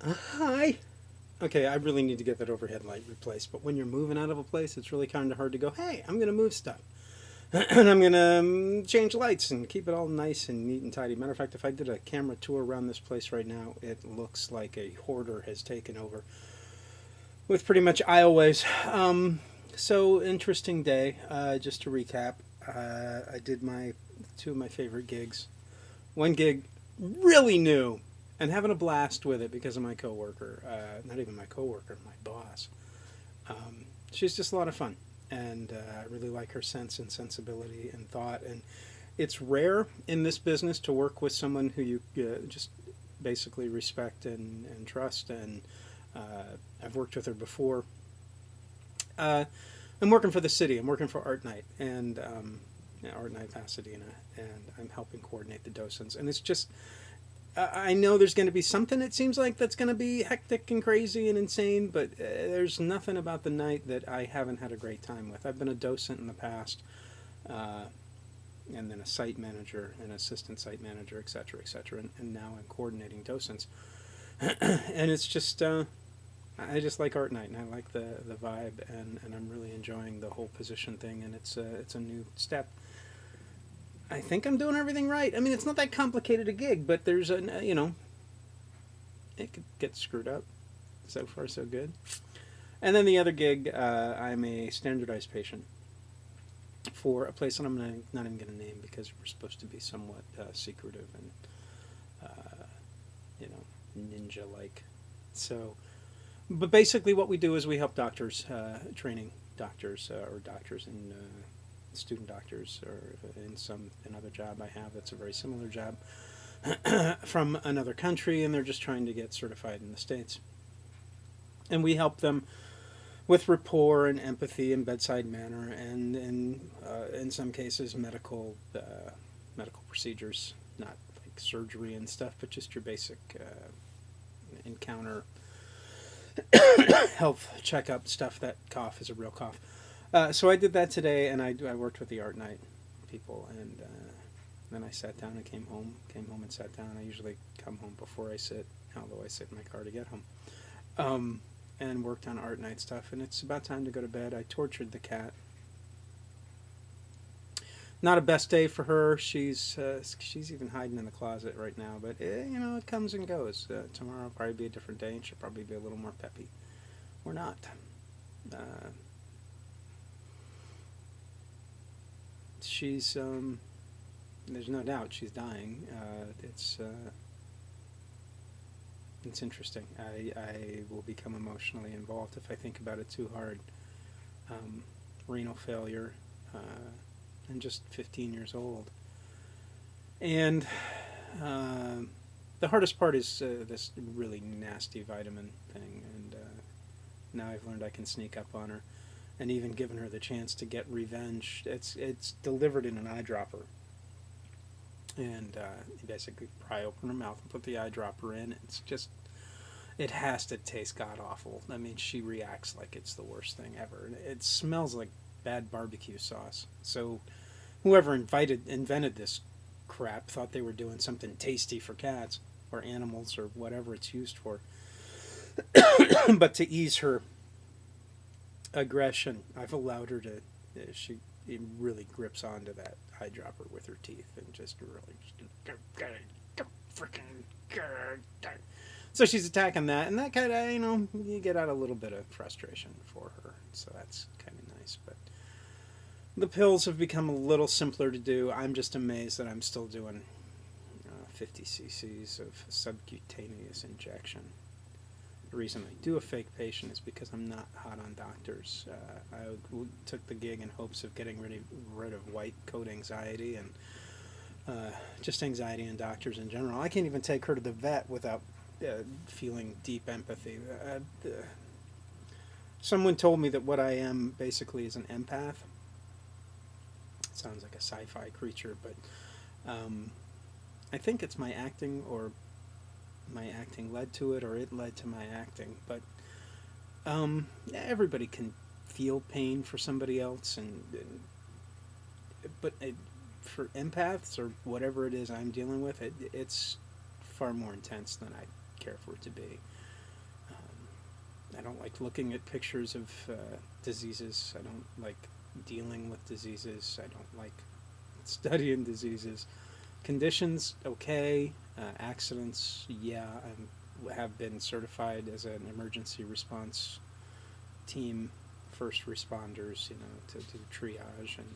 Hi. Okay, I really need to get that overhead light replaced. But when you're moving out of a place, it's really kind of hard to go, hey, I'm going to move stuff. And I'm going to change lights and keep it all nice and neat and tidy. Matter of fact, if I did a camera tour around this place right now, it looks like a hoarder has taken over with pretty much aisleways. So, interesting day. Just to recap, I did my two of my favorite gigs. One gig, really new, and having a blast with it because of my coworker. Not even my coworker, my boss. She's just a lot of fun, and I really like her sense and sensibility and thought. And it's rare in this business to work with someone who you just basically respect and trust. And I've worked with her before. Uh, I'm working for the city. I'm working for Art Night and Art Night Pasadena, and I'm helping coordinate the docents. And it's just I know there's going to be something. It seems like that's going to be hectic and crazy and insane, but there's nothing about the night that I haven't had a great time with. I've been a docent in the past, uh, and then a site manager, an assistant site manager, et cetera, and now I'm coordinating docents. And it's just I just like art night, and I like the vibe, and I'm really enjoying the whole position thing, and it's a new step. I think I'm doing everything right. I mean, it's not that complicated a gig, but there's a it could get screwed up. So far, so good. And then the other gig, I'm a standardized patient for a place that I'm not even going to name because we're supposed to be somewhat secretive and you know ninja like. So, but basically, what we do is we help doctors, training doctors or doctors and student doctors, or in some another job I have that's a very similar job from another country, and they're just trying to get certified in the states. And we help them with rapport and empathy and bedside manner, and in some cases medical procedures, not like surgery and stuff, but just your basic encounter health checkup stuff. That cough is a real cough. So I did that today, and I worked with the art night people, and then I sat down and came home. Came home and sat down. I usually come home before I sit, although I sit in my car to get home. And worked on art night stuff. And it's about time to go to bed. I tortured the cat. Not a best day for her. She's even hiding in the closet right now. But it comes and goes. Tomorrow will probably be a different day, and she'll probably be a little more peppy, or not. Uh, she's there's no doubt she's dying. It's interesting. I will become emotionally involved if I think about it too hard. Um, Renal failure, uh, and just 15 years old. And uh, the hardest part is this really nasty vitamin thing. And now I've learned I can sneak up on her, and even given her the chance to get revenge. It's delivered in an eyedropper, and you basically pry open her mouth and put the eyedropper in. It's just it has to taste god awful. I mean, she reacts like it's the worst thing ever. It smells like bad barbecue sauce. So whoever invented this crap thought they were doing something tasty for cats or animals or whatever it's used for. But to ease her aggression, I've allowed her to. She it really grips onto that eyedropper with her teeth and just really freaking. So she's attacking that, and that kind of you get out a little bit of frustration for her. So that's kind of nice, but the pills have become a little simpler to do. I'm just amazed that I'm still doing 50 cc's of subcutaneous injection. The reason I do a fake patient is because I'm not hot on doctors. Took the gig in hopes of getting rid of white coat anxiety and just anxiety in doctors in general. I can't even take her to the vet without feeling deep empathy. Someone told me that what I am basically is an empath. It sounds like a sci-fi creature, but I think it's my acting, or my acting led to it, or it led to my acting. But everybody can feel pain for somebody else, but for empaths or whatever it is I'm dealing with, it's far more intense than I care for it to be. I don't like looking at pictures of diseases. I don't like dealing with diseases. I don't like studying diseases. Conditions, okay. Accidents, yeah. I have been certified as an emergency response team, first responders, to do triage and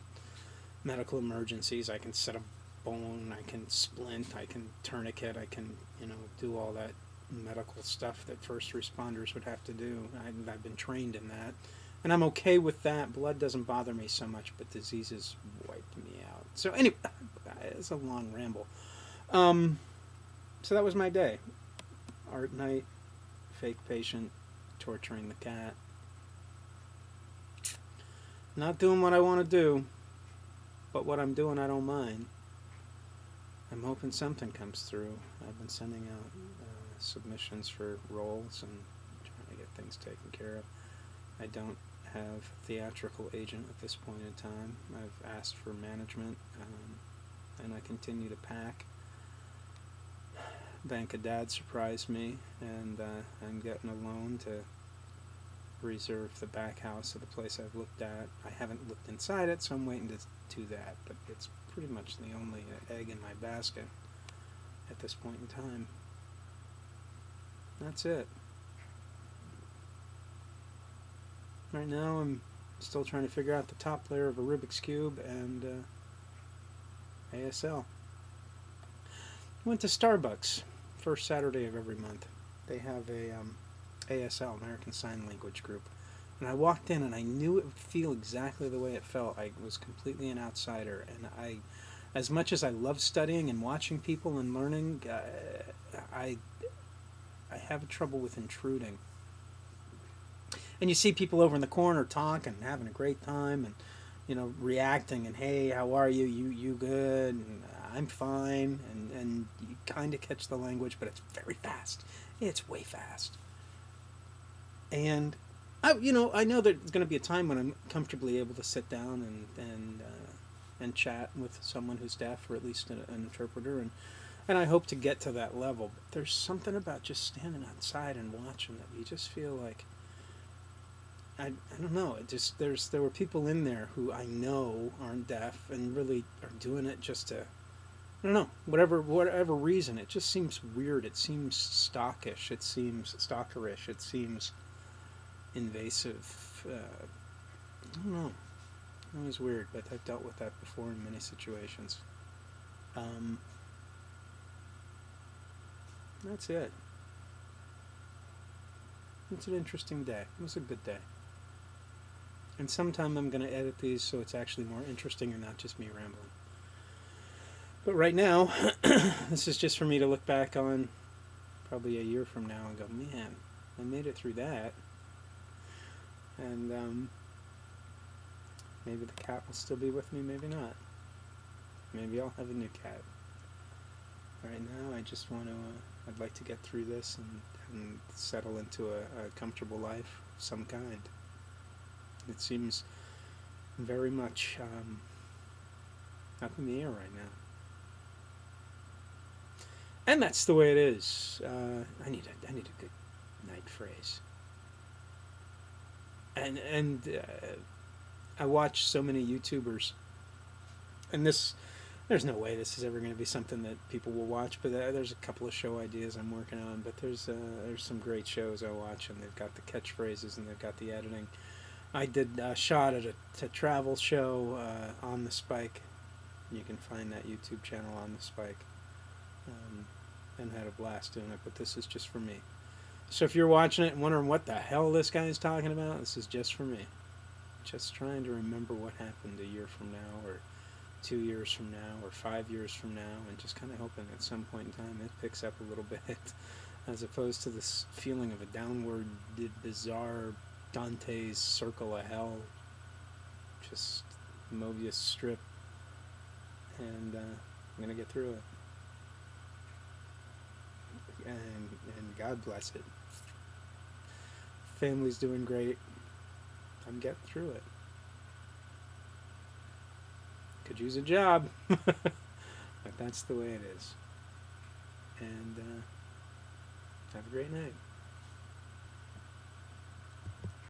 medical emergencies. I can set a bone, I can splint, I can tourniquet, I can, do all that medical stuff that first responders would have to do. I've been trained in that. And I'm okay with that. Blood doesn't bother me so much, but diseases wipe me out. So anyway, it's a long ramble. Um, so that was my day. Art night, fake patient, torturing the cat. Not doing what I want to do, but what I'm doing I don't mind. I'm hoping something comes through. I've been sending out submissions for roles and trying to get things taken care of. I don't have a theatrical agent at this point in time. I've asked for management, and I continue to pack. Bank of Dad surprised me, and I'm getting a loan to reserve the back house of the place I've looked at. I haven't looked inside it, so I'm waiting to do that, but it's pretty much the only egg in my basket at this point in time. That's it. Right now I'm still trying to figure out the top layer of a Rubik's Cube and ASL. Went to Starbucks first Saturday of every month. They have a ASL, American Sign Language group. And I walked in and I knew it would feel exactly the way it felt. I was completely an outsider, and as much as I love studying and watching people and learning, I have trouble with intruding. And you see people over in the corner talking, having a great time, and reacting, and hey, how are you? You good? And I'm fine. And you kind of catch the language, but it's very fast. It's way fast. And I know there's going to be a time when I'm comfortably able to sit down and chat with someone who's deaf, or at least an interpreter, and I hope to get to that level. But there's something about just standing outside and watching that you just feel like, I don't know. There were people in there who I know aren't deaf and really are doing it just to, I don't know, whatever reason. It just seems weird. It seems stockish. It seems stalkerish. It seems invasive. I don't know. It was weird, but I've dealt with that before in many situations. That's it. It's an interesting day. It was a good day. And sometime I'm going to edit these so it's actually more interesting and not just me rambling. But right now, this is just for me to look back on probably a year from now and go, man, I made it through that. And maybe the cat will still be with me, maybe not. Maybe I'll have a new cat. Right now, I just want to, I'd like to get through this and settle into a comfortable life of some kind. It seems very much up in the air right now. And that's the way it is. I need a good night phrase. And I watch so many YouTubers, and there's no way this is ever going to be something that people will watch. But there's a couple of show ideas I'm working on. But there's some great shows I watch, and they've got the catchphrases and they've got the editing. I did a shot at a travel show on the Spike. You can find that YouTube channel on the Spike, and had a blast doing it. But this is just for me. So if you're watching it and wondering what the hell this guy is talking about, this is just for me. Just trying to remember what happened a year from now, or 2 years from now, or 5 years from now, and just kind of hoping at some point in time it picks up a little bit, as opposed to this feeling of a downward, bizarre Dante's circle of hell, just Mobius strip, and I'm gonna get through it. And God bless it. Family's doing great. I'm getting through it. Could use a job, but that's the way it is. And have a great night.